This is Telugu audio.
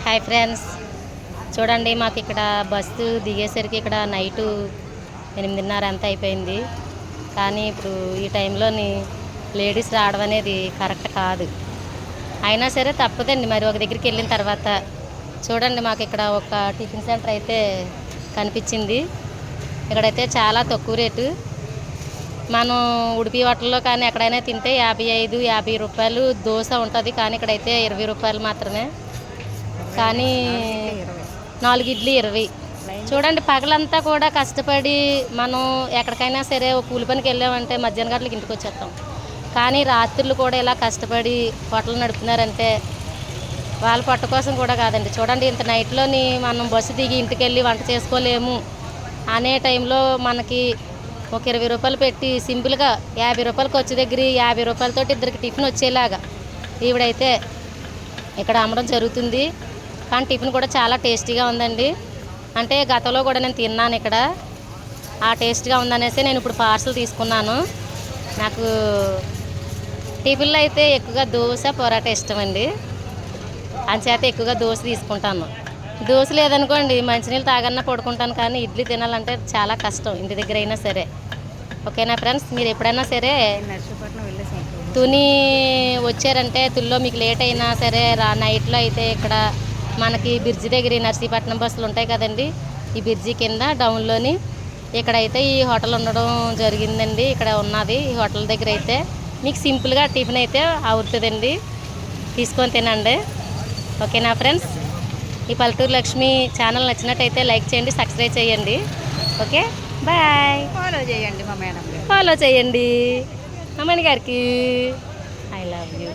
హాయ్ ఫ్రెండ్స్, చూడండి మాకు ఇక్కడ బస్సు దిగేసరికి ఇక్కడ నైటు 8:30 అంతా అయిపోయింది. కానీ ఇప్పుడు ఈ టైంలోని లేడీస్ రావడం అనేది కరెక్ట్ కాదు. అయినా సరే తప్పదండి, మరి ఒక దగ్గరికి వెళ్ళిన తర్వాత. చూడండి మాకు ఇక్కడ ఒక టిఫిన్ సెంటర్ అయితే కనిపించింది. ఇక్కడైతే చాలా తక్కువ రేటు. మనం ఉడిపి హోటల్లో కానీ ఎక్కడైనా తింటే 55-50 రూపాయలు దోశ ఉంటుంది. కానీ ఇక్కడైతే 20 రూపాయలు మాత్రమే. కానీ 4 ఇడ్లీ 20. చూడండి, పగలంతా కూడా కష్టపడి మనం ఎక్కడికైనా సరే ఒక కూలి పనికి వెళ్ళామంటే మధ్యాహ్నం గంటలకు ఇంటికి వచ్చేస్తాం. కానీ రాత్రులు కూడా ఇలా కష్టపడి హోటల్ నడుపుతున్నారంటే వాళ్ళ పొట్ట కోసం కూడా కాదండి. చూడండి, ఇంత నైట్లోని మనం బస్సు దిగి ఇంటికి వెళ్ళి వంట చేసుకోలేము అనే టైంలో మనకి ఒక 20 రూపాయలు పెట్టి సింపుల్గా 50 రూపాయలకి వచ్చే దగ్గర 50 రూపాయలతో ఇద్దరికి టిఫిన్ వచ్చేలాగా ఈవిడైతే ఇక్కడ అమ్మడం జరుగుతుంది. కానీ టిఫిన్ కూడా చాలా టేస్టీగా ఉందండి. అంటే గతంలో కూడా నేను తిన్నాను ఇక్కడ, ఆ టేస్ట్గా ఉందనేసి నేను ఇప్పుడు పార్సల్ తీసుకున్నాను. నాకు టిఫిన్లో అయితే ఎక్కువగా దోశ పొరాటా ఇష్టం అండి. అంచేత ఎక్కువగా దోశ తీసుకుంటాను. దోశ లేదనుకోండి మంచినీళ్ళు తాగన్నా పడుకుంటాను. కానీ ఇడ్లీ తినాలంటే చాలా కష్టం, ఇంటి దగ్గర అయినా సరే. ఓకేనా ఫ్రెండ్స్, మీరు ఎప్పుడైనా సరే తుని వచ్చారంటే తుల్లో మీకు లేట్ అయినా సరే నైట్లో అయితే ఇక్కడ మనకి బ్రిడ్జి దగ్గర నర్సీపట్నం బస్సులు ఉంటాయి కదండి, ఈ బ్రిడ్జి కింద డౌన్లోని ఇక్కడైతే ఈ హోటల్ ఉండడం జరిగిందండి. ఇక్కడ ఉన్నది ఈ హోటల్ దగ్గర అయితే మీకు సింపుల్గా టిఫిన్ అయితే అవుతుందండి, తీసుకొని తినండి. ఓకేనా ఫ్రెండ్స్, ఈ పల్లెటూరు లక్ష్మి ఛానల్ నచ్చినట్టయితే లైక్ చేయండి, సబ్స్క్రైబ్ చేయండి. Okay, bye. ఫాలో చేయండి మా మేడం. ఫాలో చేయండి అమ్మని గారికి. I love you.